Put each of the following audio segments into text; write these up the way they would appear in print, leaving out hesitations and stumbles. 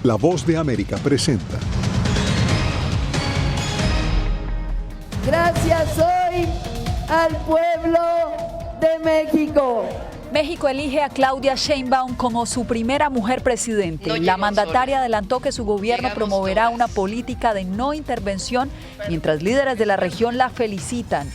La Voz de América presenta. Gracias hoy al pueblo de México. México elige a Claudia Sheinbaum como su primera mujer presidente. La mandataria adelantó que su gobierno promoverá una política de no intervención, mientras líderes de la región la felicitan.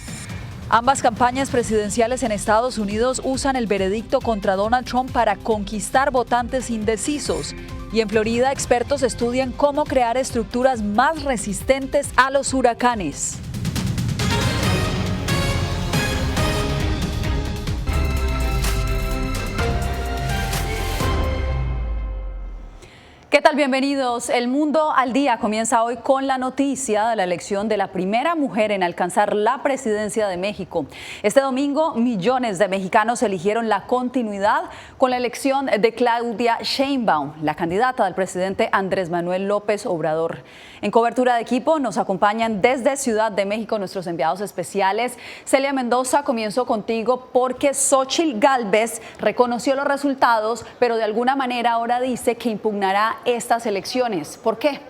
Ambas campañas presidenciales en Estados Unidos usan el veredicto contra Donald Trump para conquistar votantes indecisos. Y en Florida, expertos estudian cómo crear estructuras más resistentes a los huracanes. ¿Qué tal? Bienvenidos. El Mundo al Día comienza hoy con la noticia de la elección de la primera mujer en alcanzar la presidencia de México. Este domingo, millones de mexicanos eligieron la continuidad con la elección de Claudia Sheinbaum, la candidata del presidente Andrés Manuel López Obrador. En cobertura de equipo nos acompañan desde Ciudad de México nuestros enviados especiales. Celia Mendoza, comienzo contigo porque Xóchitl Gálvez reconoció los resultados, pero de alguna manera ahora dice que impugnará estas elecciones. ¿Por qué?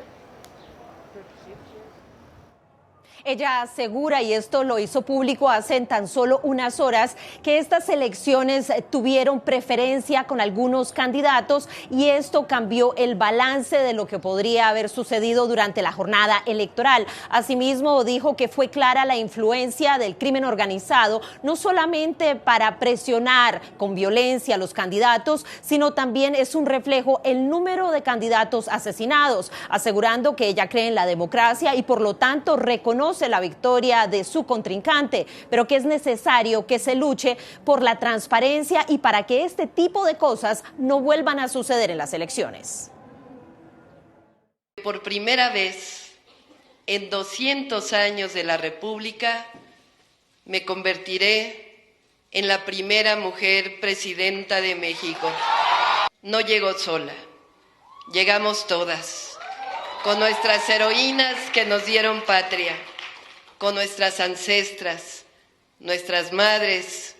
Ella asegura, y esto lo hizo público hace tan solo unas horas, que estas elecciones tuvieron preferencia con algunos candidatos y esto cambió el balance de lo que podría haber sucedido durante la jornada electoral. Asimismo, dijo que fue clara la influencia del crimen organizado, no solamente para presionar con violencia a los candidatos, sino también es un reflejo el número de candidatos asesinados, asegurando que ella cree en la democracia y por lo tanto reconoce la victoria de su contrincante, pero que es necesario que se luche por la transparencia y para que este tipo de cosas no vuelvan a suceder en las elecciones. Por primera vez en 200 años de la República me convertiré en la primera mujer presidenta de México. No llegó sola, llegamos todas, con nuestras heroínas que nos dieron patria, con nuestras ancestras, nuestras madres,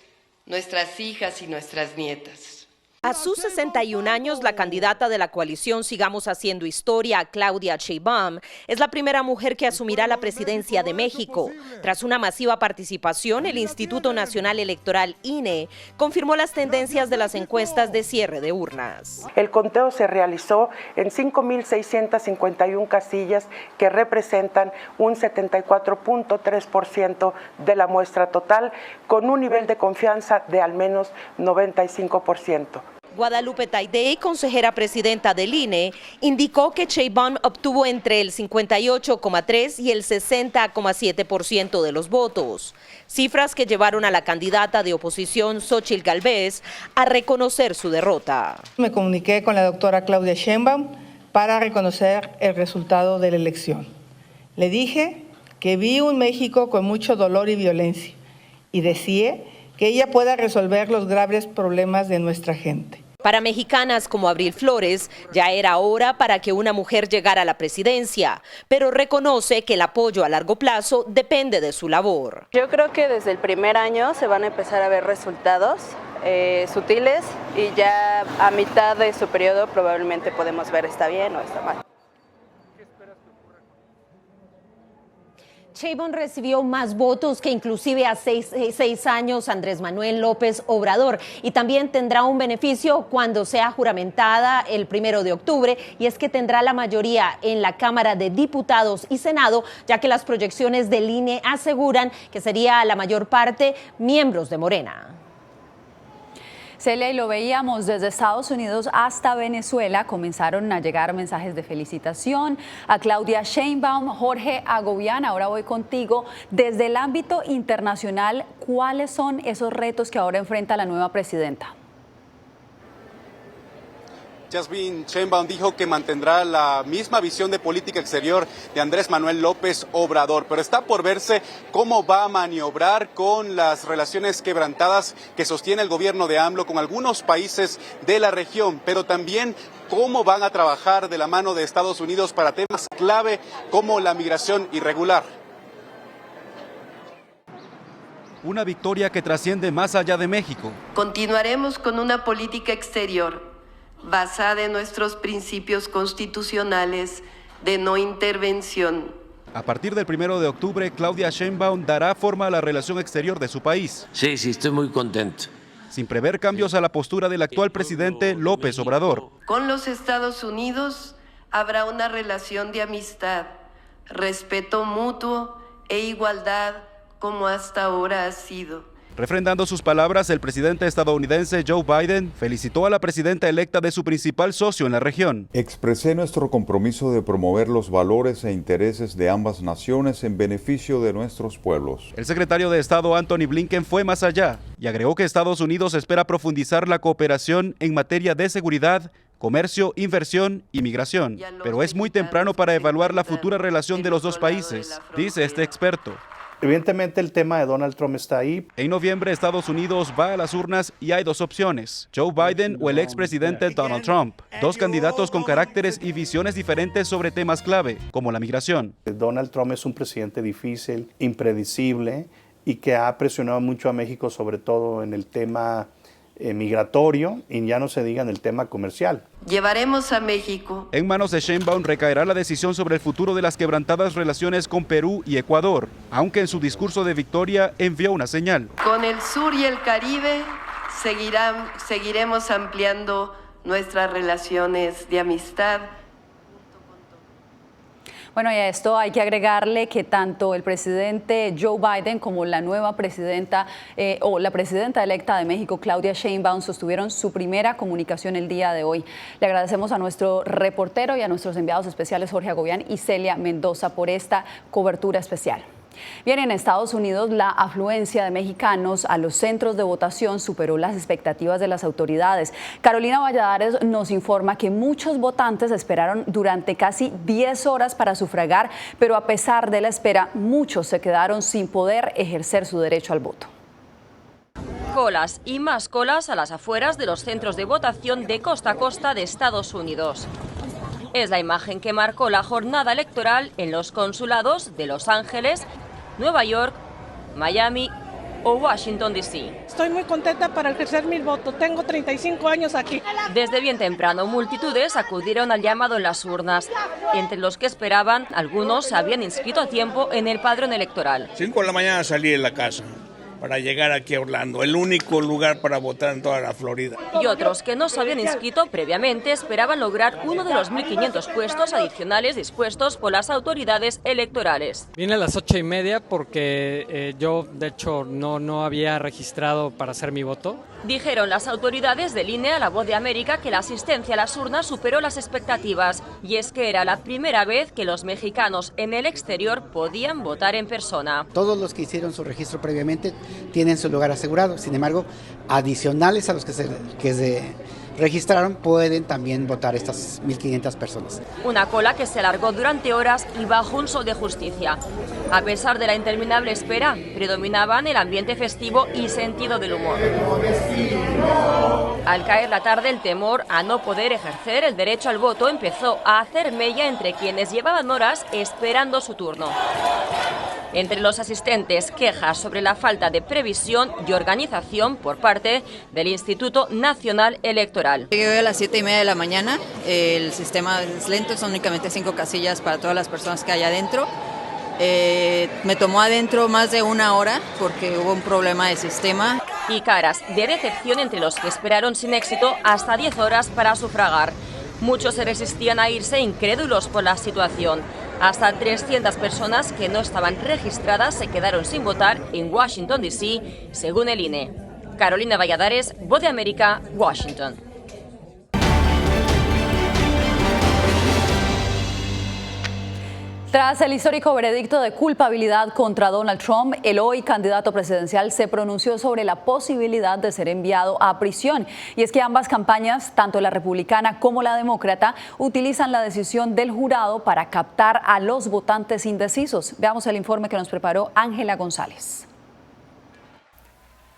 nuestras hijas y nuestras nietas. A sus 61 años, la candidata de la coalición Sigamos Haciendo Historia, Claudia Sheinbaum, es la primera mujer que asumirá la presidencia de México. Tras una masiva participación, el Instituto Nacional Electoral, INE, confirmó las tendencias de las encuestas de cierre de urnas. El conteo se realizó en 5.651 casillas que representan un 74.3% de la muestra total, con un nivel de confianza de al menos 95%. Guadalupe Taidey, consejera presidenta del INE, indicó que Sheinbaum obtuvo entre el 58,3 y el 60,7% de los votos, cifras que llevaron a la candidata de oposición Xóchitl Gálvez a reconocer su derrota. Me comuniqué con la doctora Claudia Sheinbaum para reconocer el resultado de la elección. Le dije que vi un México con mucho dolor y violencia y deseé que ella pueda resolver los graves problemas de nuestra gente. Para mexicanas como Abril Flores, ya era hora para que una mujer llegara a la presidencia, pero reconoce que el apoyo a largo plazo depende de su labor. Yo creo que desde el primer año se van a empezar a ver resultados sutiles y ya a mitad de su periodo probablemente podemos ver está bien o está mal. Sheinbaum recibió más votos que inclusive a seis años Andrés Manuel López Obrador y también tendrá un beneficio cuando sea juramentada el 1 de octubre y es que tendrá la mayoría en la Cámara de Diputados y Senado, ya que las proyecciones del INE aseguran que sería la mayor parte miembros de Morena. Celia, y lo veíamos desde Estados Unidos hasta Venezuela, comenzaron a llegar mensajes de felicitación a Claudia Sheinbaum. Jorge Agobián, ahora voy contigo. Desde el ámbito internacional, ¿cuáles son esos retos que ahora enfrenta la nueva presidenta? Yasmín, Sheinbaum dijo que mantendrá la misma visión de política exterior de Andrés Manuel López Obrador, pero está por verse cómo va a maniobrar con las relaciones quebrantadas que sostiene el gobierno de AMLO con algunos países de la región, pero también cómo van a trabajar de la mano de Estados Unidos para temas clave como la migración irregular. Una victoria que trasciende más allá de México. Continuaremos con una política exterior basada en nuestros principios constitucionales de no intervención. A partir del 1 de octubre, Claudia Sheinbaum dará forma a la relación exterior de su país. Sí, estoy muy contento. Sin prever cambios a la postura del actual presidente López Obrador. Con los Estados Unidos habrá una relación de amistad, respeto mutuo e igualdad como hasta ahora ha sido. Refrendando sus palabras, el presidente estadounidense Joe Biden felicitó a la presidenta electa de su principal socio en la región. Expresé nuestro compromiso de promover los valores e intereses de ambas naciones en beneficio de nuestros pueblos. El secretario de Estado Antony Blinken fue más allá y agregó que Estados Unidos espera profundizar la cooperación en materia de seguridad, comercio, inversión y migración. Pero es muy temprano para evaluar la futura relación de los dos países, dice este experto. Evidentemente el tema de Donald Trump está ahí. En noviembre Estados Unidos va a las urnas y hay dos opciones, Joe Biden o el expresidente Donald Trump, dos candidatos con caracteres y visiones diferentes sobre temas clave, como la migración. Donald Trump es un presidente difícil, impredecible y que ha presionado mucho a México, sobre todo en el tema migratorio y ya no se diga en el tema comercial. Llevaremos a México. En manos de Sheinbaum recaerá la decisión sobre el futuro de las quebrantadas relaciones con Perú y Ecuador, aunque en su discurso de victoria envió una señal. Con el sur y el Caribe seguiremos ampliando nuestras relaciones de amistad. Bueno, y a esto hay que agregarle que tanto el presidente Joe Biden como la nueva presidenta o la presidenta electa de México, Claudia Sheinbaum, sostuvieron su primera comunicación el día de hoy. Le agradecemos a nuestro reportero y a nuestros enviados especiales Jorge Agobián y Celia Mendoza por esta cobertura especial. Bien, en Estados Unidos la afluencia de mexicanos a los centros de votación superó las expectativas de las autoridades. Carolina Valladares nos informa que muchos votantes esperaron durante casi 10 horas para sufragar, pero a pesar de la espera, muchos se quedaron sin poder ejercer su derecho al voto. Colas y más colas a las afueras de los centros de votación de costa a costa de Estados Unidos. Es la imagen que marcó la jornada electoral en los consulados de Los Ángeles, Nueva York, Miami o Washington, D.C. Estoy muy contenta para ejercer mi voto. Tengo 35 años aquí. Desde bien temprano, multitudes acudieron al llamado en las urnas. Entre los que esperaban, algunos se habían inscrito a tiempo en el padrón electoral. 5 de la mañana salí de la casa para llegar aquí a Orlando, el único lugar para votar en toda la Florida. Y otros que no se habían inscrito previamente esperaban lograr uno de los 1.500 puestos adicionales dispuestos por las autoridades electorales. Vine a las 8:30 porque yo, de hecho, no había registrado para hacer mi voto. Dijeron las autoridades del INE a La Voz de América que la asistencia a las urnas superó las expectativas. Y es que era la primera vez que los mexicanos en el exterior podían votar en persona. Todos los que hicieron su registro previamente tienen su lugar asegurado. Sin embargo, adicionales a los que se registraron, pueden también votar estas 1.500 personas. Una cola que se alargó durante horas y bajo un sol de justicia. A pesar de la interminable espera, predominaban el ambiente festivo y sentido del humor. Al caer la tarde, el temor a no poder ejercer el derecho al voto empezó a hacer mella entre quienes llevaban horas esperando su turno. Entre los asistentes, quejas sobre la falta de previsión y organización por parte del Instituto Nacional Electoral. Llegué hoy a las 7:30 de la mañana, el sistema es lento, son únicamente 5 casillas para todas las personas que hay adentro. Me tomó adentro más de 1 hora porque hubo un problema de sistema. Y caras de decepción entre los que esperaron sin éxito hasta 10 horas para sufragar. Muchos se resistían a irse incrédulos por la situación. Hasta 300 personas que no estaban registradas se quedaron sin votar en Washington, D.C., según el INE. Carolina Valladares, Voz de América, Washington. Tras el histórico veredicto de culpabilidad contra Donald Trump, el hoy candidato presidencial se pronunció sobre la posibilidad de ser enviado a prisión. Y es que ambas campañas, tanto la republicana como la demócrata, utilizan la decisión del jurado para captar a los votantes indecisos. Veamos el informe que nos preparó Ángela González.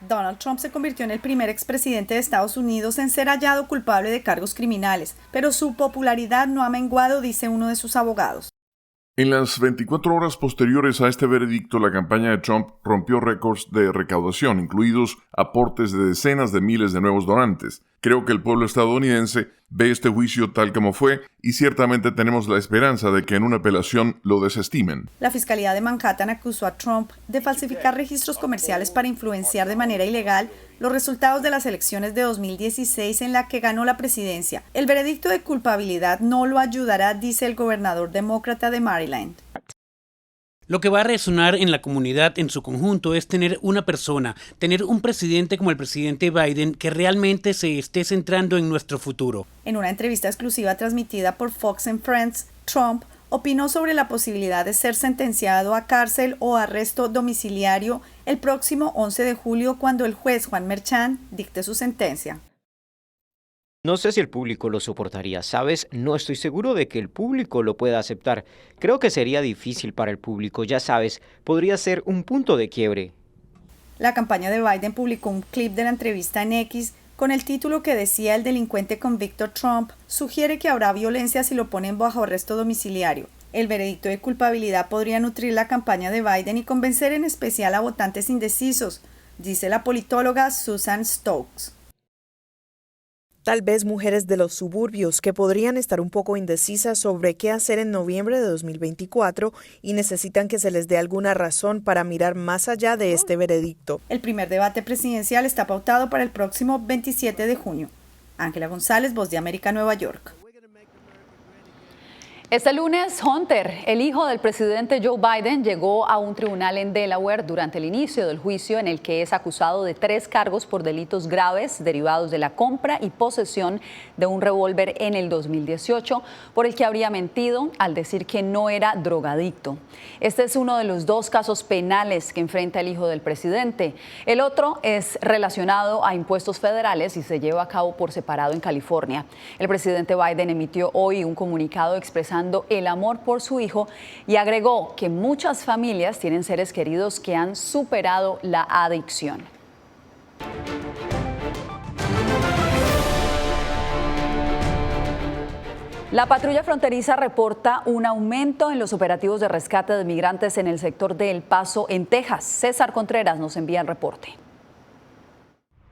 Donald Trump se convirtió en el primer expresidente de Estados Unidos en ser hallado culpable de cargos criminales, pero su popularidad no ha menguado, dice uno de sus abogados. En las 24 horas posteriores a este veredicto, la campaña de Trump rompió récords de recaudación, incluidos aportes de decenas de miles de nuevos donantes. Creo que el pueblo estadounidense ve este juicio tal como fue y ciertamente tenemos la esperanza de que en una apelación lo desestimen. La Fiscalía de Manhattan acusó a Trump de falsificar registros comerciales para influenciar de manera ilegal los resultados de las elecciones de 2016 en la que ganó la presidencia. El veredicto de culpabilidad no lo ayudará, dice el gobernador demócrata de Maryland. Lo que va a resonar en la comunidad en su conjunto es tener una persona, tener un presidente como el presidente Biden que realmente se esté centrando en nuestro futuro. En una entrevista exclusiva transmitida por Fox and Friends, Trump opinó sobre la posibilidad de ser sentenciado a cárcel o arresto domiciliario el próximo 11 de julio cuando el juez Juan Merchan dicte su sentencia. No sé si el público lo soportaría, ¿sabes? No estoy seguro de que el público lo pueda aceptar. Creo que sería difícil para el público, ya sabes, podría ser un punto de quiebre. La campaña de Biden publicó un clip de la entrevista en X con el título que decía "El delincuente convicto Trump sugiere que habrá violencia si lo ponen bajo arresto domiciliario". El veredicto de culpabilidad podría nutrir la campaña de Biden y convencer en especial a votantes indecisos, dice la politóloga Susan Stokes. Tal vez mujeres de los suburbios que podrían estar un poco indecisas sobre qué hacer en noviembre de 2024 y necesitan que se les dé alguna razón para mirar más allá de este veredicto. El primer debate presidencial está pautado para el próximo 27 de junio. Ángela González, Voz de América, Nueva York. Este lunes, Hunter, el hijo del presidente Joe Biden, llegó a un tribunal en Delaware durante el inicio del juicio en el que es acusado de 3 cargos por delitos graves derivados de la compra y posesión de un revólver en el 2018, por el que habría mentido al decir que no era drogadicto. Este es uno de los 2 casos penales que enfrenta el hijo del presidente. El otro es relacionado a impuestos federales y se lleva a cabo por separado en California. El presidente Biden emitió hoy un comunicado expresando el amor por su hijo y agregó que muchas familias tienen seres queridos que han superado la adicción. La patrulla fronteriza reporta un aumento en los operativos de rescate de migrantes en el sector de El Paso, en Texas. César Contreras nos envía el reporte.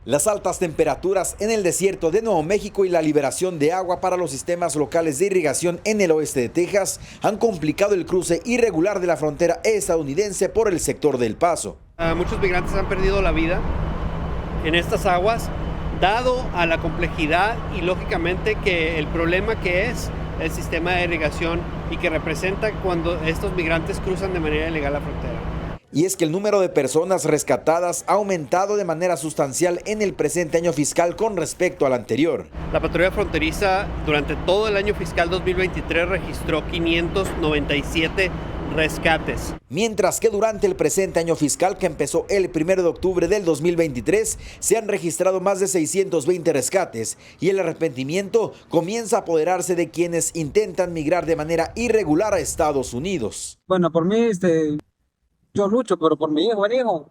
Las altas temperaturas en el desierto de Nuevo México y la liberación de agua para los sistemas locales de irrigación en el oeste de Texas han complicado el cruce irregular de la frontera estadounidense por el sector del Paso. Muchos migrantes han perdido la vida en estas aguas, dado a la complejidad y lógicamente que el problema que es el sistema de irrigación y que representa cuando estos migrantes cruzan de manera ilegal la frontera. Y es que el número de personas rescatadas ha aumentado de manera sustancial en el presente año fiscal con respecto al anterior. La patrulla fronteriza durante todo el año fiscal 2023 registró 597 rescates. Mientras que durante el presente año fiscal, que empezó el 1 de octubre del 2023, se han registrado más de 620 rescates y el arrepentimiento comienza a apoderarse de quienes intentan migrar de manera irregular a Estados Unidos. Bueno, por mí, yo lucho, pero por mi hijo,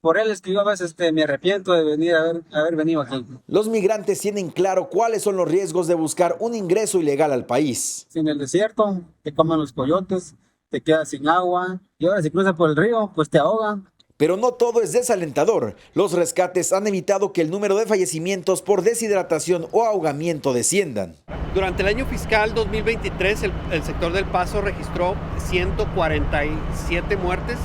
por él es que yo a veces me arrepiento de haber venido aquí. Los migrantes tienen claro cuáles son los riesgos de buscar un ingreso ilegal al país. En el desierto te comen los coyotes, te quedas sin agua y ahora si cruzas por el río, pues te ahogan. Pero no todo es desalentador. Los rescates han evitado que el número de fallecimientos por deshidratación o ahogamiento desciendan. Durante el año fiscal 2023, el sector del Paso registró 147 muertes.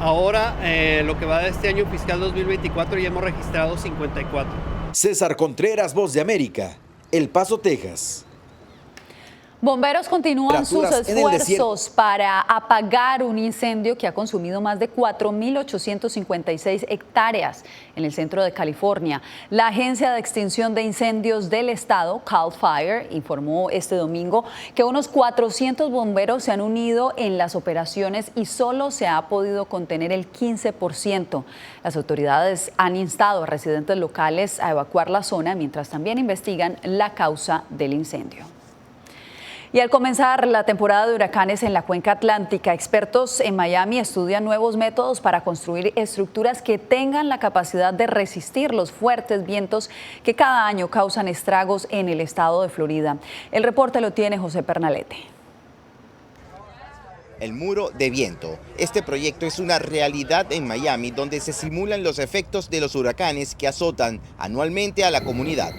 Ahora, lo que va de este año fiscal 2024, ya hemos registrado 54. César Contreras, Voz de América, El Paso, Texas. Bomberos continúan sus esfuerzos para apagar un incendio que ha consumido más de 4.856 hectáreas en el centro de California. La Agencia de Extinción de Incendios del Estado, CAL FIRE, informó este domingo que unos 400 bomberos se han unido en las operaciones y solo se ha podido contener el 15%. Las autoridades han instado a residentes locales a evacuar la zona mientras también investigan la causa del incendio. Y al comenzar la temporada de huracanes en la cuenca atlántica, expertos en Miami estudian nuevos métodos para construir estructuras que tengan la capacidad de resistir los fuertes vientos que cada año causan estragos en el estado de Florida. El reporte lo tiene José Pernalete. el muro de viento. Este proyecto es una realidad en Miami, donde se simulan los efectos de los huracanes que azotan anualmente a la comunidad.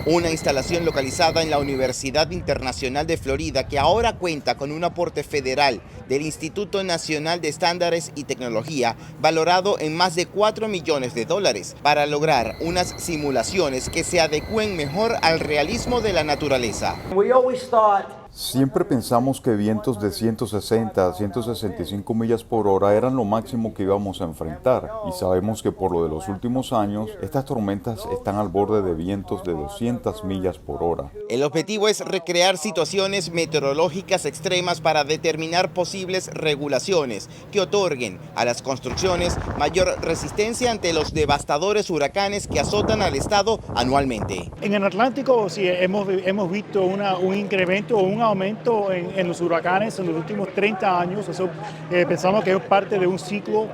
Una instalación localizada en la Universidad Internacional de Florida que ahora cuenta con un aporte federal del Instituto Nacional de Estándares y Tecnología valorado en más de $4 millones para lograr unas simulaciones que se adecúen mejor al realismo de la naturaleza. Siempre pensamos que vientos de 160 a 165 millas por hora eran lo máximo que íbamos a enfrentar, y sabemos que por lo de los últimos años, estas tormentas están al borde de vientos de 200 millas por hora. El objetivo es recrear situaciones meteorológicas extremas para determinar posibles regulaciones que otorguen a las construcciones mayor resistencia ante los devastadores huracanes que azotan al estado anualmente. En el Atlántico sí hemos visto un incremento o un aumento en los huracanes en los últimos 30 años. Eso pensamos que es parte de un ciclo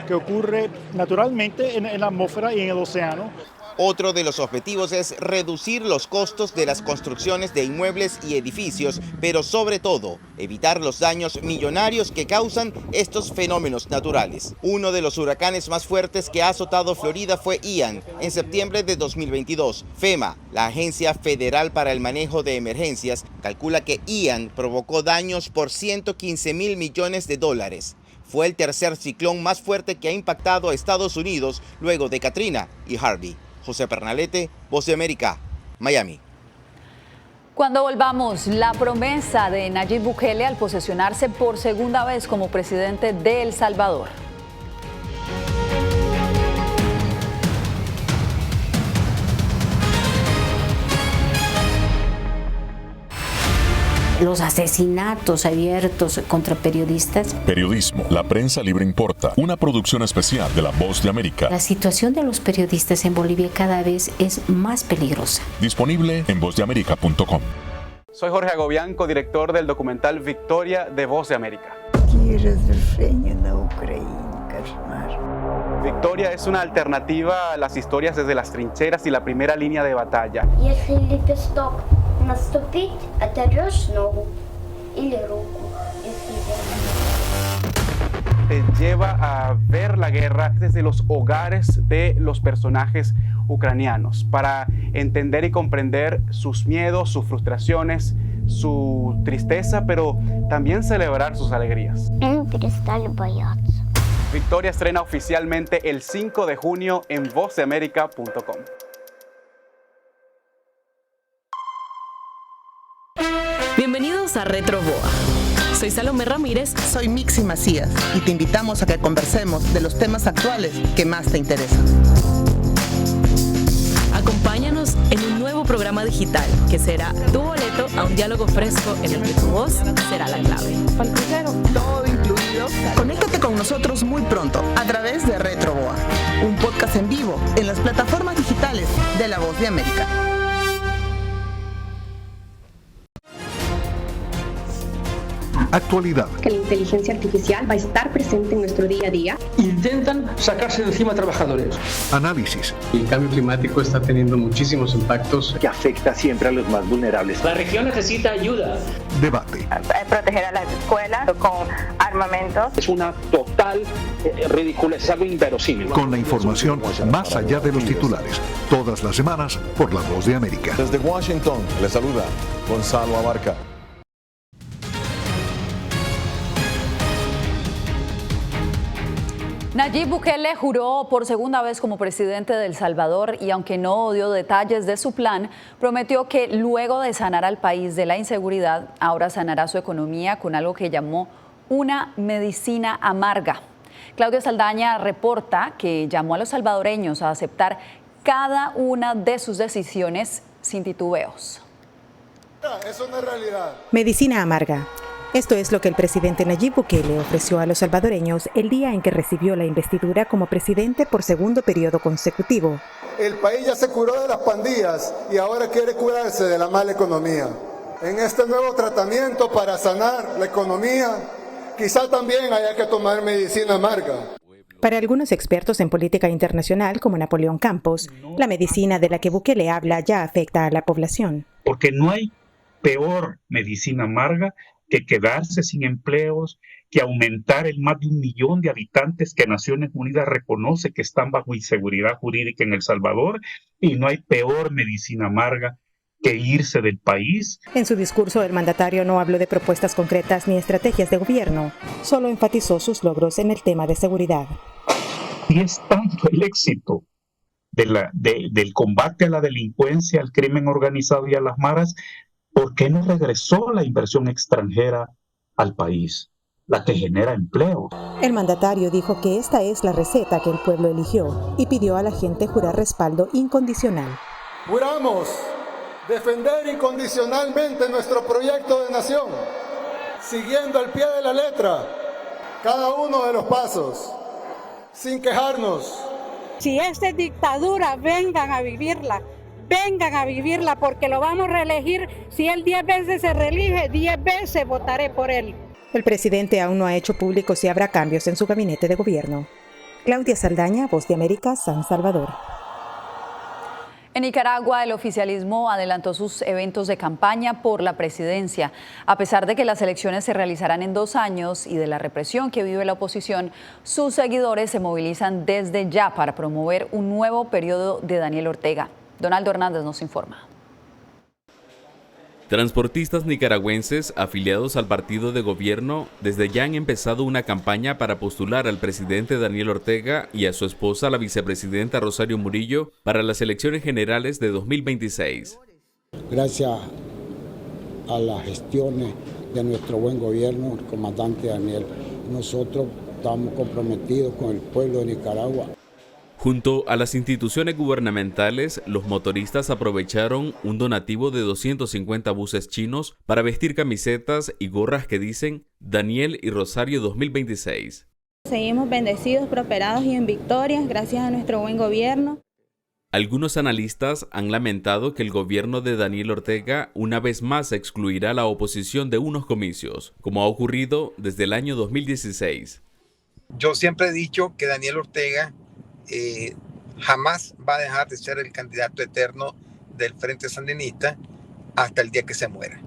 que ocurre naturalmente en la atmósfera y en el océano. Otro de los objetivos es reducir los costos de las construcciones de inmuebles y edificios, pero sobre todo, evitar los daños millonarios que causan estos fenómenos naturales. Uno de los huracanes más fuertes que ha azotado Florida fue Ian, en septiembre de 2022. FEMA, la Agencia Federal para el Manejo de Emergencias, calcula que Ian provocó daños por $115 millones. Fue el tercer ciclón más fuerte que ha impactado a Estados Unidos luego de Katrina y Harvey. José Pernalete, Voz de América, Miami. Cuando volvamos, la promesa de Nayib Bukele al posesionarse por segunda vez como presidente de El Salvador. Los asesinatos abiertos contra periodistas. Periodismo, la prensa libre importa. Una producción especial de La Voz de América. La situación de los periodistas en Bolivia cada vez es más peligrosa. Disponible en vozdeamerica.com. Soy Jorge Agobián, codirector del documental Victoria de Voz de América. Victoria es una alternativa a las historias desde las trincheras y la primera línea de batalla. Te lleva a ver la guerra desde los hogares de los personajes ucranianos para entender y comprender sus miedos, sus frustraciones, su tristeza, pero también celebrar sus alegrías. Victoria estrena oficialmente el 5 de junio en vozdeamerica.com. Bienvenidos a RetroBoa. Soy Salomé Ramírez. Soy Mixi Macías y te invitamos a que conversemos de los temas actuales que más te interesan. Acompáñanos en un nuevo programa digital que será tu boleto a un diálogo fresco en el que tu voz será la clave. Todo incluido. Conéctate con nosotros muy pronto a través de RetroBoa, un podcast en vivo en las plataformas digitales de La Voz de América. Actualidad. Que la inteligencia artificial va a estar presente en nuestro día a día. Intentan sacarse de encima a trabajadores. Análisis. El cambio climático está teniendo muchísimos impactos que afecta siempre a los más vulnerables. La región necesita ayuda. Debate. Proteger a las escuelas con armamentos. Es una total ridiculez, es algo inverosímil. Con la información más allá de los titulares. Todas las semanas por La Voz de América. Desde Washington, le saluda Gonzalo Abarca. Nayib Bukele juró por segunda vez como presidente de El Salvador y aunque no dio detalles de su plan, prometió que luego de sanar al país de la inseguridad, ahora sanará su economía con algo que llamó una medicina amarga. Claudia Saldaña reporta que llamó a los salvadoreños a aceptar cada una de sus decisiones sin titubeos. Es una realidad. Medicina amarga. Esto es lo que el presidente Nayib Bukele ofreció a los salvadoreños el día en que recibió la investidura como presidente por segundo periodo consecutivo. El país ya se curó de las pandillas y ahora quiere curarse de la mala economía. En este nuevo tratamiento para sanar la economía, quizá también haya que tomar medicina amarga. Para algunos expertos en política internacional, como Napoleón Campos, la medicina de la que Bukele habla ya afecta a la población. Porque no hay peor medicina amarga que quedarse sin empleos, que aumentar el más de 1 millón de habitantes que Naciones Unidas reconoce que están bajo inseguridad jurídica en El Salvador, y no hay peor medicina amarga que irse del país. En su discurso, el mandatario no habló de propuestas concretas ni estrategias de gobierno, solo enfatizó sus logros en el tema de seguridad. Y es tanto el éxito del combate a la delincuencia, al crimen organizado y a las maras, ¿por qué no regresó la inversión extranjera al país, la que genera empleo? El mandatario dijo que esta es la receta que el pueblo eligió y pidió a la gente jurar respaldo incondicional. Juramos defender incondicionalmente nuestro proyecto de nación, siguiendo al pie de la letra cada uno de los pasos, sin quejarnos. Si esta es dictadura, vengan a vivirla porque lo vamos a reelegir. Si él 10 veces se reelige, 10 veces votaré por él. El presidente aún no ha hecho público si habrá cambios en su gabinete de gobierno. Claudia Saldaña, Voz de América, San Salvador. En Nicaragua, el oficialismo adelantó sus eventos de campaña por la presidencia. A pesar de que las elecciones se realizarán en 2 años y de la represión que vive la oposición, sus seguidores se movilizan desde ya para promover un nuevo periodo de Daniel Ortega. Donaldo Hernández nos informa. Transportistas nicaragüenses afiliados al partido de gobierno desde ya han empezado una campaña para postular al presidente Daniel Ortega y a su esposa, la vicepresidenta Rosario Murillo, para las elecciones generales de 2026. Gracias a las gestiones de nuestro buen gobierno, el comandante Daniel, nosotros estamos comprometidos con el pueblo de Nicaragua. Junto a las instituciones gubernamentales, los motoristas aprovecharon un donativo de 250 buses chinos para vestir camisetas y gorras que dicen Daniel y Rosario 2026. Seguimos bendecidos, prosperados y en victorias gracias a nuestro buen gobierno. Algunos analistas han lamentado que el gobierno de Daniel Ortega una vez más excluirá a la oposición de unos comicios, como ha ocurrido desde el año 2016. Yo siempre he dicho que Daniel Ortega jamás va a dejar de ser el candidato eterno del Frente Sandinista hasta el día que se muera.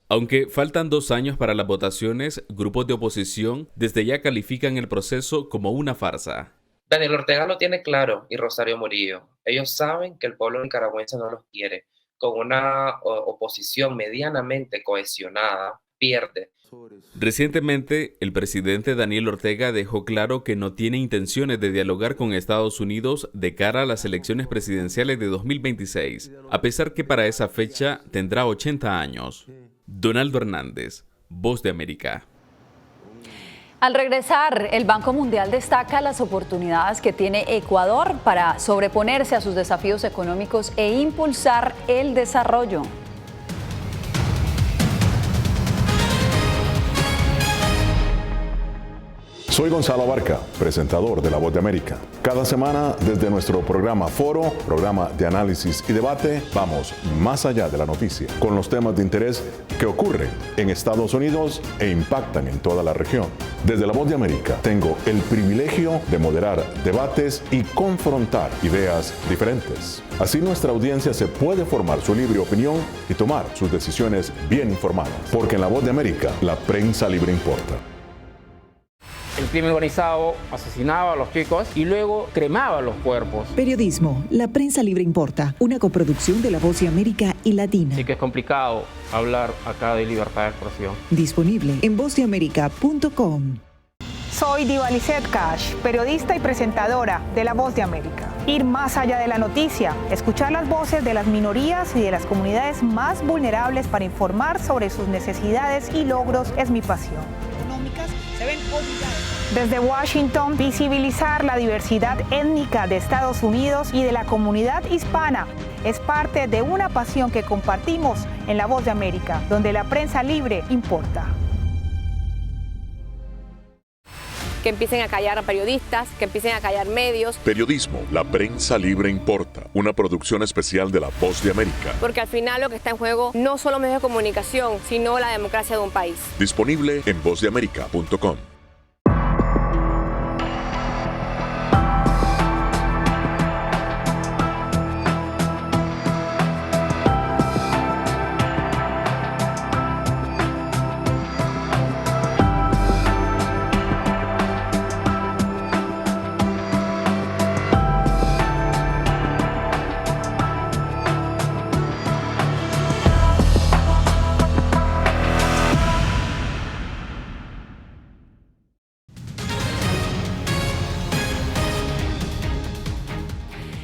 Aunque faltan 2 años para las votaciones, grupos de oposición desde ya califican el proceso como una farsa. Daniel Ortega lo tiene claro y Rosario Murillo. Ellos saben que el pueblo nicaragüense no los quiere. Con una oposición medianamente cohesionada, pierde. Recientemente, el presidente Daniel Ortega dejó claro que no tiene intenciones de dialogar con Estados Unidos de cara a las elecciones presidenciales de 2026, a pesar que para esa fecha tendrá 80 años. Donaldo Hernández, Voz de América. Al regresar, el Banco Mundial destaca las oportunidades que tiene Ecuador para sobreponerse a sus desafíos económicos e impulsar el desarrollo. Soy Gonzalo Abarca, presentador de La Voz de América. Cada semana, desde nuestro programa Foro, programa de análisis y debate, vamos más allá de la noticia, con los temas de interés que ocurren en Estados Unidos e impactan en toda la región. Desde La Voz de América, tengo el privilegio de moderar debates y confrontar ideas diferentes. Así nuestra audiencia se puede formar su libre opinión y tomar sus decisiones bien informadas. Porque en La Voz de América, la prensa libre importa. El crimen organizado asesinaba a los chicos y luego cremaba los cuerpos. Periodismo, la prensa libre importa, una coproducción de La Voz de América y Latina. Así que es complicado hablar acá de libertad de expresión. Disponible en vozdeamerica.com. Soy Diva Lizeth Cash, periodista y presentadora de La Voz de América. Ir más allá de la noticia, escuchar las voces de las minorías y de las comunidades más vulnerables para informar sobre sus necesidades y logros es mi pasión. Se ven obligados. Desde Washington, visibilizar la diversidad étnica de Estados Unidos y de la comunidad hispana es parte de una pasión que compartimos en La Voz de América, donde la prensa libre importa. Que empiecen a callar a periodistas, que empiecen a callar medios. Periodismo, la prensa libre importa. Una producción especial de La Voz de América. Porque al final lo que está en juego no son los medios de comunicación, sino la democracia de un país. Disponible en vozdeamerica.com.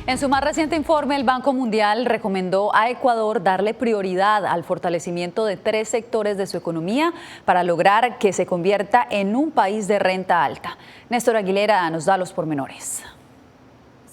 En su más reciente informe, el Banco Mundial recomendó a Ecuador darle prioridad al fortalecimiento de 3 sectores de su economía para lograr que se convierta en un país de renta alta. Néstor Aguilera nos da los pormenores.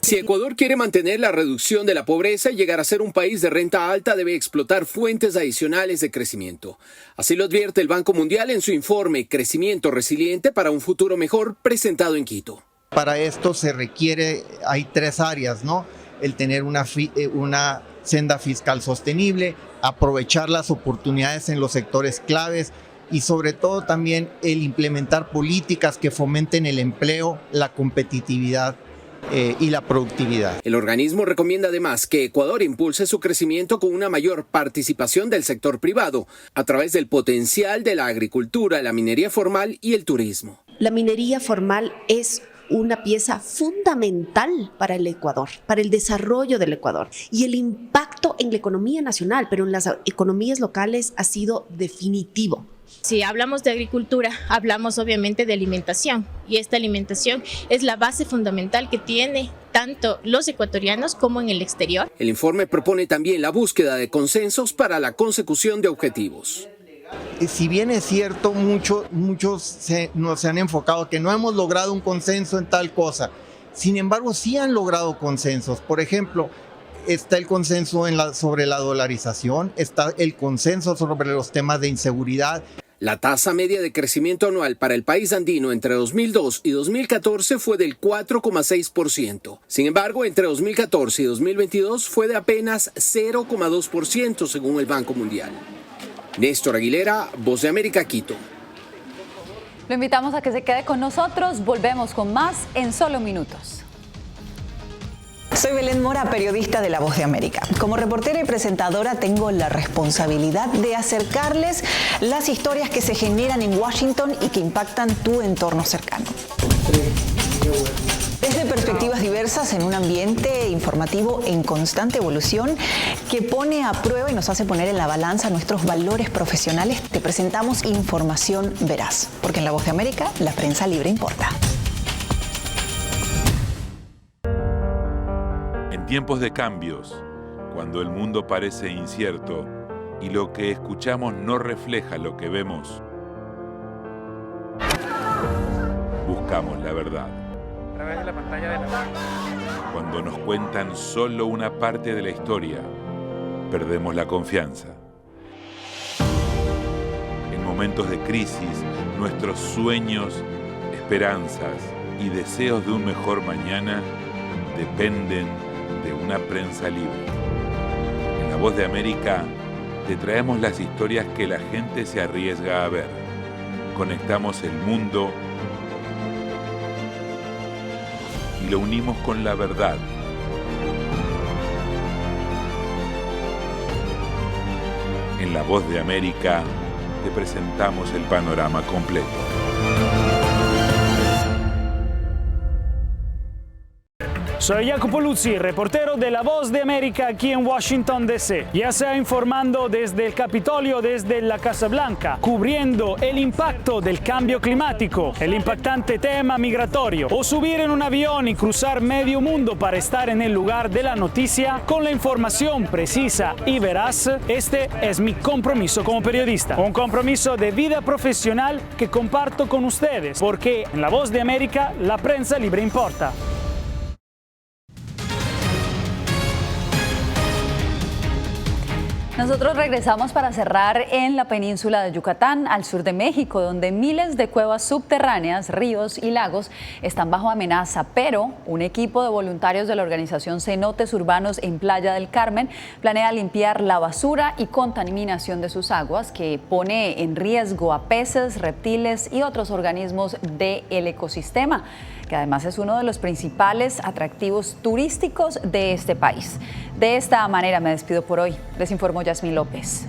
Si Ecuador quiere mantener la reducción de la pobreza y llegar a ser un país de renta alta, debe explotar fuentes adicionales de crecimiento. Así lo advierte el Banco Mundial en su informe Crecimiento Resiliente para un futuro mejor, presentado en Quito. Para esto se requiere, hay 3 áreas, ¿no? El tener una senda fiscal sostenible, aprovechar las oportunidades en los sectores claves y sobre todo también el implementar políticas que fomenten el empleo, la competitividad y la productividad. El organismo recomienda además que Ecuador impulse su crecimiento con una mayor participación del sector privado a través del potencial de la agricultura, la minería formal y el turismo. La minería formal es una pieza fundamental para el Ecuador, para el desarrollo del Ecuador, y el impacto en la economía nacional, pero en las economías locales ha sido definitivo. Si hablamos de agricultura, hablamos obviamente de alimentación, y esta alimentación es la base fundamental que tiene tanto los ecuatorianos como en el exterior. El informe propone también la búsqueda de consensos para la consecución de objetivos. Si bien es cierto, muchos nos se han enfocado que no hemos logrado un consenso en tal cosa. Sin embargo, sí han logrado consensos. Por ejemplo, está el consenso sobre la dolarización, está el consenso sobre los temas de inseguridad. La tasa media de crecimiento anual para el país andino entre 2002 y 2014 fue del 4,6%. Sin embargo, entre 2014 y 2022 fue de apenas 0,2% según el Banco Mundial. Néstor Aguilera, Voz de América, Quito. Lo invitamos a que se quede con nosotros. Volvemos con más en solo minutos. Soy Belén Mora, periodista de La Voz de América. Como reportera y presentadora tengo la responsabilidad de acercarles las historias que se generan en Washington y que impactan tu entorno cercano. Desde perspectivas diversas en un ambiente informativo en constante evolución que pone a prueba y nos hace poner en la balanza nuestros valores profesionales, te presentamos información veraz, porque en La Voz de América la prensa libre importa. En tiempos de cambios, cuando el mundo parece incierto y lo que escuchamos no refleja lo que vemos, buscamos la verdad. A través de la pantalla de la... Cuando nos cuentan solo una parte de la historia, perdemos la confianza. En momentos de crisis, nuestros sueños, esperanzas y deseos de un mejor mañana dependen de una prensa libre. En La Voz de América te traemos las historias que la gente se arriesga a ver. Conectamos el mundo y lo unimos con la verdad. En La Voz de América te presentamos el panorama completo. Soy Jacopo Luzzi, reportero de La Voz de América aquí en Washington, D.C. Ya sea informando desde el Capitolio, desde la Casa Blanca, cubriendo el impacto del cambio climático, el impactante tema migratorio, o subir en un avión y cruzar medio mundo para estar en el lugar de la noticia con la información precisa y veraz, este es mi compromiso como periodista. Un compromiso de vida profesional que comparto con ustedes, porque en La Voz de América la prensa libre importa. Nosotros regresamos para cerrar en la península de Yucatán, al sur de México, donde miles de cuevas subterráneas, ríos y lagos están bajo amenaza, pero un equipo de voluntarios de la organización Cenotes Urbanos en Playa del Carmen planea limpiar la basura y contaminación de sus aguas, que pone en riesgo a peces, reptiles y otros organismos del ecosistema, que además es uno de los principales atractivos turísticos de este país. De esta manera me despido por hoy. Les informó Yasmín López.